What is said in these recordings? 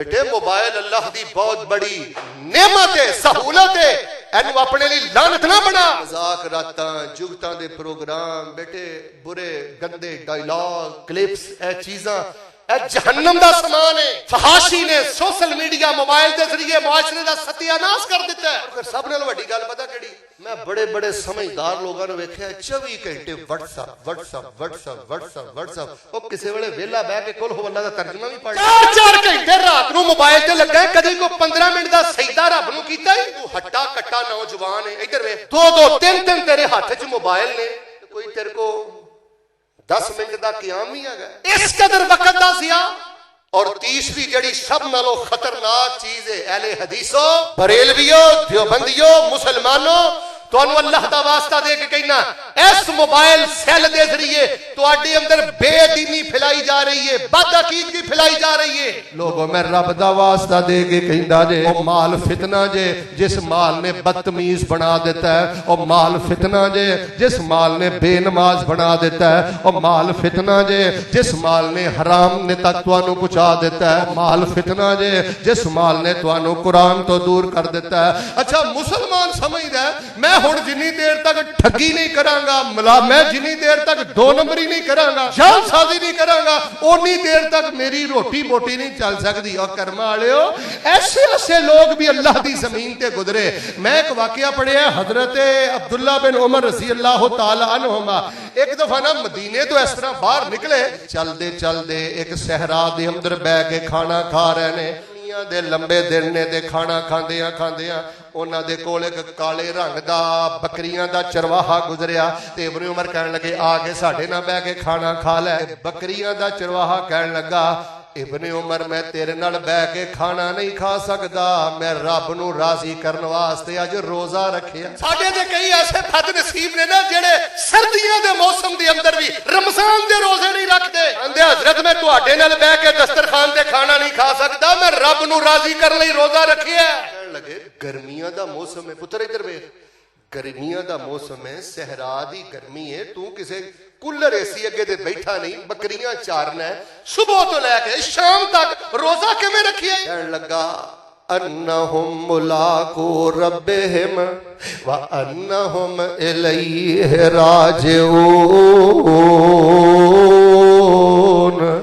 بیٹے موبائل اللہ دی بہت بڑی نعمت ہے، سہولت ہے، اینو اپنے لیے لعنت نہ بنا۔ مذاق راتاں جگتاں دے پروگرام، بیٹے برے گندے ڈائلاگ کلپس، اے چیزاں اے جہنم دا سامان ہے۔ فحاشی نے سوشل میڈیا موبائل دے ذریعے معاشرے دا ستیہ ناش کر دیتا ہے۔ اور سب نال وڈی گل پتہ کیڑی، میں بڑے بڑے سمجھدار لوگاں نوں ویکھیا 24 گھنٹے واٹس ایپ او کسے ویلے ویلا بیٹھ کے کل ہو اللہ دا ترجمہ بھی پڑھ 4 گھنٹے رات نوں موبائل تے لگا ہے، کدی کو 15 منٹ دا سجدہ رب نوں کیتا ہے؟ تو ہٹا کٹا نوجوان ہے، ادھر ویکھ، دو تین تیرے ہاتھ وچ موبائل نے، کوئی تیرے کو 10 منٹ دا قیام ہی آگا اس قدر وقت دا ضیاء۔ اور تیسری جڑی سب نالوں خطرناک چیز ہے، اہل حدیثو، بریلویو، دیوبندیو، مسلمانوں، تو انو اللہ دا واسطہ دے کے کہنا اس موبائل سیل دے ذریعے تو آڈی اندر بے دینی پھیلائی جا رہی ہے، بد عقیدگی پھیلائی جا رہی ہے۔ لوگوں میں رب دا واسطہ دے کے کہنا جے او مال فتنہ جے جس مال نے بدتمیز بنا دیتا ہے، او مال فتنہ جے جس مال نے بے نماز بنا دیتا ہے، او مال فتنہ جے جس مال نے حرام نے تک توانو پہنچا دیتا ہے، مال فتنہ جے جس مال نے توانو قرآن تو دور کر دیتا ہے۔ اچھا مسلمان سمجھ رہا ہے میں ہن جنی دیر تک ٹھگی نہیں کراں گا، میں جنی دیر تک 2 نمبری نہیں کراں گا، جان سازی نہیں کراں گا، اونی دیر تک میری روٹی بوٹی نہیں چل سکتی۔ اور کرم والےو ایسے ایسے لوگ بھی اللہ دی زمین تے گزرے۔ میں ایک واقعہ پڑھیا حضرت عبداللہ بن عمر رضی اللہ تعالی عنہما، ایک دفعہ نا مدینے تو اس طرح باہر نکلے، چل دے ایک صحرا دے اندر بیٹھ کے کھانا کھا رہے نے، دے لمبے دن نے دے کھانا کھاندیاں انہاں دے کول ایک کالے رنگ دا بکریاں دا چرواہا گزریا تے ابن عمر کہنے لگے آ کے ساڈے نال بیٹھ کے کھانا کھا لے۔ بکریاں دا چرواہا کہنے لگا ابن عمر میں تیرے نال بیٹھ کے کھانا نہیں کھا سکدا، میں رب نو راضی کرن واسطے اج روزہ رکھیا۔ ساڈے تے کئی ایسے بد نصیب نے نا جڑے سردیاں دے موسم دے اندر بھی رمضان دے روزے نہیں رکھدے، کہندے حضرت میں تواڈے نال بیٹھ کے دسترخوان تے کھانا نہیں کھا سکدا، میں رب نو راضی کرن لئی روزہ رکھیا۔ کہن لگے گرمیاں دا موسم ہے، پتر ادھر ویکھ، گرمیاں دا موسم ہے، صحرا دی گرمی ہے، تو کسے کولر ایسی اگے دے بیٹھا نہیں، بکریاں چارنا ہے، صبح تو لے کے شام تک روزہ کیویں رکھیا؟ کہن لگا انہم ملاقو ربہم وانہم الیہ راجعون۔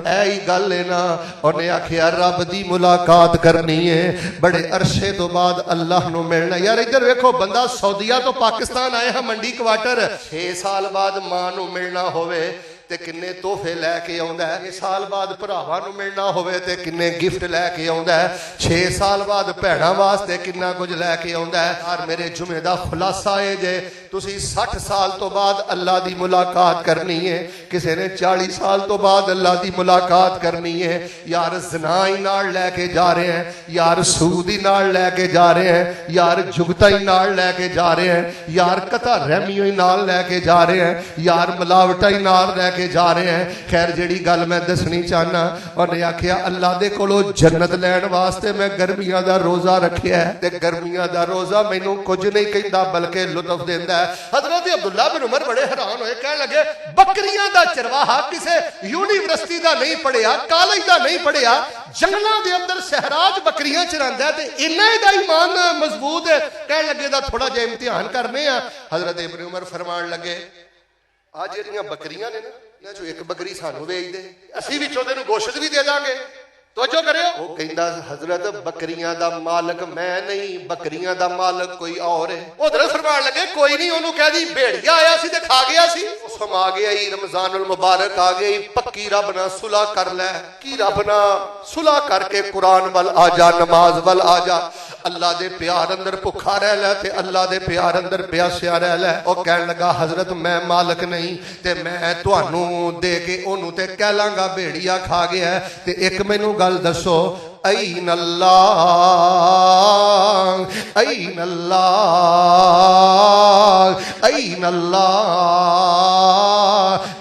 ایہی گل ہے نا، انہیں آکھیا رب دی ملاقات کرنی ہے، بڑے عرصے تو بعد اللہ نو ملنا۔ یار ادھر ویکھو، بندہ سعودیہ تو پاکستان آئے ہاں منڈی کوارٹر، 6 سال بعد ماں نو ملنا ہوئے تے کنے تحفے لے کے آوندا ہے، 6 سال بعد بھراواں نوں ملنا ہوئے تے کنے گفٹ لے کے آوندا ہے، 6 سال بعد بھੈਣਾਂ واسطے کنا کچھ لے کے آوندا ہے۔ اور میرے جمعے دا خلاصہ ہے جے تسی 60 سال تو بعد اللہ دی ملاقات کرنی ہے، کسے نے 40 سال تو بعد اللہ دی ملاقات کرنی ہے۔ یار زنا ہی نال لے کے جا رہے ہیں، یار سود ہی نال لے کے جا رہے ہیں، یار جگتا ہی نال لے کے جا رہے ہیں، یار قطع رحمی ہی نال لے کے جا رہے ہیں، یار ملاوٹا ہی نال لے کے جا رہے ہیں۔ خیر جڑی گل میں دسنی چاہنا، انہیں آکھیا اللہ دے کولو جنت لین واسطے میں گرمیاں دا روزہ رکھیا ہے، تے گرمیاں دا روزہ مینوں کچھ نہیں کہندا بلکہ لطف دیندا ہے۔ حضرت عبداللہ بن عمر بڑے حیران ہوئے، کہنے لگے بکریاں دا چرواہا کسے یونیورسٹی دا نہیں پڑھیا، کالج دا نہیں پڑھیا، جنگلاں دے اندر صحراج بکریاں چراندا ہے تے انہاں دا ایمان مضبوط ہے۔ کہنے لگے دا تھوڑا جہا امتحان کرنے ہیں۔ حضرت ابن عمر فرمان لگے آج جڑیاں بکریاں نے نا، انہاں چوں ایک بکری سانوں ویچ دے، اسی وچوں تینوں گوشت بھی دے داں گے۔ توجہ کریو، وہ کہندا حضرت بکریاں دا مالک میں نہیں، بکریاں دا مالک کوئی اور ہے۔ ادھر فرمان لگے کوئی نہیں، انہوں کہہ دی بھیڑیا آیا سی تے کھا گیا سی، موسم آ گیا ہی، رمضان المبارک آ گئی، پکی رب نہ صلح کر لے، کی رب نہ صلح کر کے قرآن وال آ جا، نماز وال آ جا، اللہ دے پیار اندر بھکھا رہ لے تے اللہ دے پیار اندر پیاسیا رہ لے۔ اور کہنے لگا حضرت میں مالک نہیں تے میں تانوں دے کے انہوں تے کہہ لاں گا بھیڑیا کھا گیا ہے، تے ایک مینوں گل دسو این اللہ این اللہ این اللہ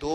2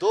2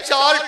4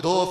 2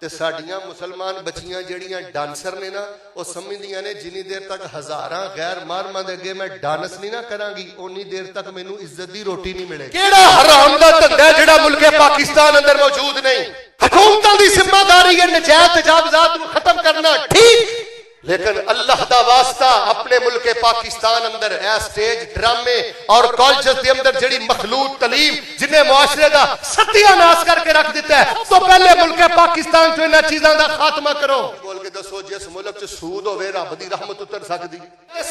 ਤੇ ਸਾਡੀਆਂ ਮੁਸਲਮਾਨ ਬੱਚੀਆਂ ਜਿਹੜੀਆਂ ਡਾਂਸਰ ਨੇ ਨਾ ਉਹ ਸਮਝਦੀਆਂ ਨੇ ਜਿੰਨੀ ਦੇਰ ਤੱਕ ਹਜ਼ਾਰਾਂ ਗੈਰ ਮਾਰਮਾਂ ਦੇ ਅੱਗੇ ਮੈਂ ਡਾਂਸ ਨਹੀਂ ਨਾ ਕਰਾਂਗੀ ਉਨੀ ਦੇਰ ਤੱਕ ਮੈਨੂੰ ਇੱਜ਼ਤ ਦੀ ਰੋਟੀ ਨਹੀਂ ਮਿਲੇਗੀ। ਕਿਹੜਾ ਹਰਾਮ ਦਾ ਧੰਦਾ ਜਿਹੜਾ ਮੁਲਕੇ ਪਾਕਿਸਤਾਨ ਅੰਦਰ ਮੌਜੂਦ ਨਹੀਂ। ਹਕੂਮਤਾਂ ਦੀ ਜ਼ਿੰਮੇਵਾਰੀ ਹੈ ਨਜਾਇਜ਼ ਤਜਾਵਜ਼ਾਤ ਨੂੰ ਖਤਮ ਕਰਨਾ, ਠੀਕ, لیکن اللہ دا واسطہ اپنے ملک پاکستان اندر اے سٹیج ڈرامے اور کالجز دے اندر جڑی مخلوط تعلیم جنہیں معاشرے دا ستیہ ناس کر کے رکھ دیتا ہے تو پہلے ملک پاکستان جو انہاں چیزاں دا خاتمہ کرو۔ بول کے دسو جس ملک چ سود ہوے رب دی رحمت اتر سکدی؟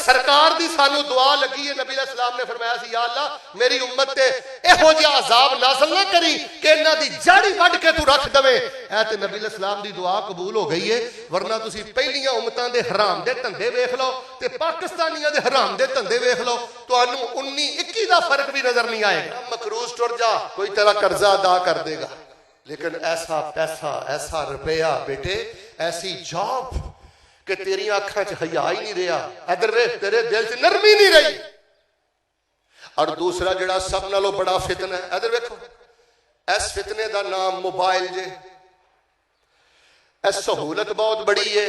سرکار دی سانو دعا لگی ہے، نبی علیہ السلام نے فرمایا سی یا اللہ میری امت تے ایہو جہا عذاب نازل نہ کری کہ انہاں دی جڑی وڈ کے تو رکھ دے۔ اے تے نبی علیہ السلام دی دعا قبول ہو گئی ہے، ورنہ تسی پہلیاں امتاں دے حرام دے دھندے ویکھ لو تے پاکستانیاں دے حرام دے دھندے ویکھ لو تانوں 19-21 دا فرق بھی نظر نہیں آئے گا۔ مقروض ٹر جا کوئی تیرا قرضہ ادا کر دے گا، لیکن ایسا پیسہ، ایسا روپیہ بیٹے، ایسی جاب کہ تیری آنکھاں چ حیا ہی نہیں رہا، ادھر ویکھ تیرے دل چ نرمی نہیں رہی۔ اور دوسرا جڑا سب نالوں بڑا فتنہ ہے، ادھر ویکھو، اس فتنے دا نام موبائل جے۔ اس سہولت بہت بڑی ہے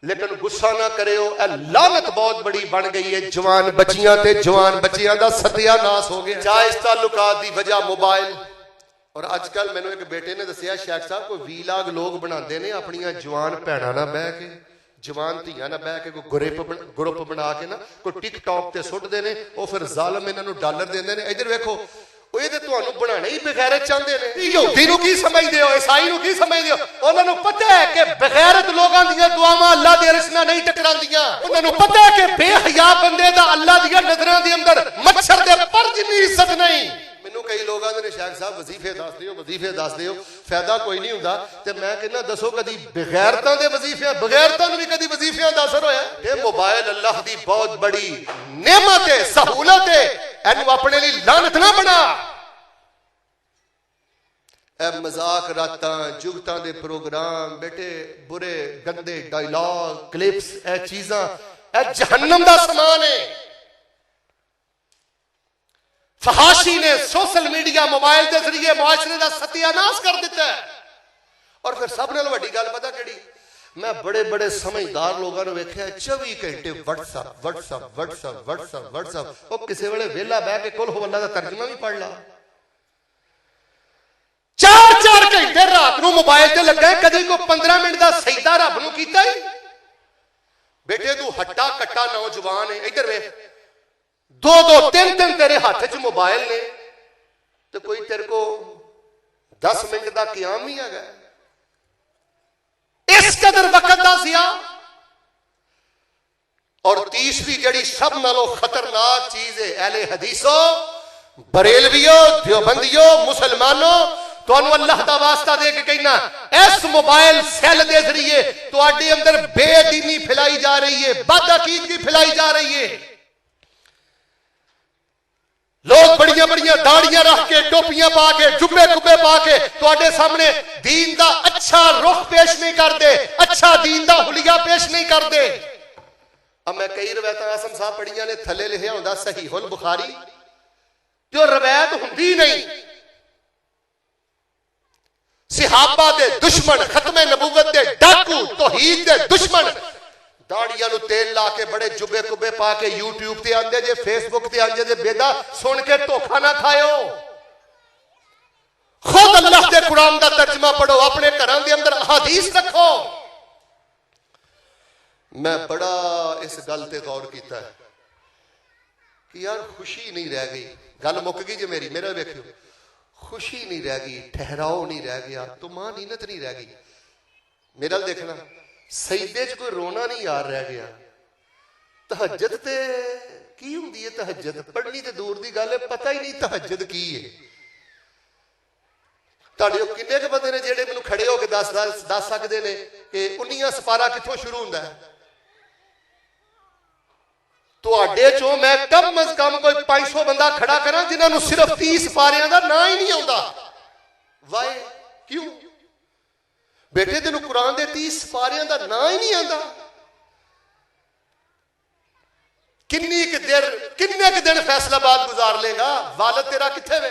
لیکن غصہ نہ کرے ہو، اے لعنت بہت بڑی بن گئی ہے۔ جوان بچیاں تے جوان بچیاں دا ستیہ ناس ہو گیا، جائز تعلقات دی وجہ موبائل۔ اور اج کل مینوں ایک بیٹے نے دسیا شیخ صاحب کوئی ویلاگ لوگ بناندے نے اپنیاں جوان بھیناں نال بیٹھ کے، جوان دھیاں نال بیٹھ کے کوئی گروپ بنا کے نا کوئی ٹک ٹاک تے سٹدے نے، او پھر ظالم انہاں نوں ڈالر دیندے نے۔ ادھر ویکھو وہ یہ تمہیں بنانا ہی بغیرت چاہتے ہیں۔ یہودی نو کی سمجھتے ہو، عیسائی نو کی سمجھتے ہو؟ انہوں نے پتہ ہے کہ بغیرت لوگاں دیاں دعاواں اللہ دے عرش نال نہیں ٹکراندیاں۔ انہوں نے پتہ ہے کہ بے حیا بندے دا اللہ دیاں نظراں دے اندر مچھر دے پر جنی عزت نہیں۔ مینوں کئی لوگ آندے نے شیخ صاحب وظیفے دس دیو، وظیفے دس دیو، فائدہ کوئی نہیں ہوندا۔ تے میں کہنا دسو کدی بغیرتاں دے وظیفے، بغیرتاں نوں بھی کدی وظیفیاں دا اثر ہویا؟ یہ موبائل اللہ دی بہت بڑی نعمت ہے، سہولت ہے، اینو اپنے لیے لعنت نہ بنا۔ اے مذاق راتاں، جگتاں دے پروگرام بیٹے، برے گندے ڈائلاگ، کلپس، اے چیزاں اے جہنم دا سامان ہے۔ فحاشی نے سوشل میڈیا موبائل دے ذریعے معاشرے دا ستیہ ناس کر دیتا ہے۔ اور پھر سب نال وڈی گل پتہ کیڑی؟ میں بڑے بڑے سمجھدار لوگاں نوں ویکھیا 24 گھنٹے WhatsApp WhatsApp WhatsApp WhatsApp WhatsApp, او کسے ویلے ویلا بیٹھ کے کل ہو اللہ دا ترجمہ بھی پڑھ لا۔ 4 گھنٹے رات نو موبائل تے لگا ہے، کدی کو 15 منٹ دا سجدہ رب نو کیتا ہے؟ بیٹے تو ہٹا کٹا نوجوان ہے، ادھر ویکھ، 2 3 تیرے ہاتھ چ موبائل نے تو کوئی تیرے کو 10 منٹ دا قیام نہیں ہے۔ اس قدر وقت دا ضیاء۔ اور تیسری جڑی سب نالوں خطرناک چیز ہے، اہل حدیثو، بریلویو، دیوبندیو، مسلمانوں، تو انو اللہ دا واسطہ دے کے کہنا اس موبائل سیل دے ذریعے تو آڈی اندر بے دینی پھیلائی جا رہی ہے، بد عقیدگی پھیلائی جا رہی ہے۔ لوگ بڑیاں بڑیاں داڑیاں رکھ کے، ٹوپیاں پا کے، جبے کبے پا کے تو آڈے سامنے دین دا اچھا رخ پیش نہیں کر دے، اچھا دین دا حلیہ پیش نہیں کر دے۔ اب میں کئی روایتاں آسم صاحب پڑھیاں نے، تھلے لکھیا ہوندا صحیح البخاری، جو روایت ہوندی نہیں۔ صحابہ دے دشمن، ختم نبوت دے ڈاکو، توحید دے دشمن، داڑیاں نو تیل لا کے بڑے جبے کبے پا کے یوٹیوب تے آندے جے، فیس بک تے آندے جے، بیدا سن کے دھوکھا نہ کھایو۔ خود اللہ دے قرآن دا ترجمہ پڑھو، اپنے گھراں دے اندر احادیث رکھو۔ میں بڑا اس گل تے غور کیتا ہے کہ یار خوشی نہیں رہ گئی، گل مک گئی جے میری، میرا ویکھیو، خوشی نہیں رہ گئی، ٹھہراؤ نہیں رہ گیا، طمانینت نہیں رہ گئی۔ میرا دیکھنا سجدے چ کوئی رونا نہیں یار رہ گیا۔ تہجد تے کی ہوندی ہے؟ تہجد پڑھنی تے دور دی گل ہے، پتہ ہی نہیں تہجد کی ہے۔ تہاڈے کنے کے بندے نے جڑے مینوں کھڑے ہو کے دس سکدے نے کہ 19 سپارہ کتھوں شروع ہوندا ہے؟ تہاڈے چوں میں کم از کم کوئی 500 بندہ کھڑا کراں جنہاں نوں صرف 30 سپاریاں دا نام ہی نہیں آوندا۔ وائے کیوں؟ بیٹے تینوں قرآن دے 30 سپاریاں دا نام ہی نہیں آندا۔ کنے کے دن فیصلہ باد گزار لے گا؟ والد تیرا کتھے وے؟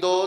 2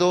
2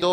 2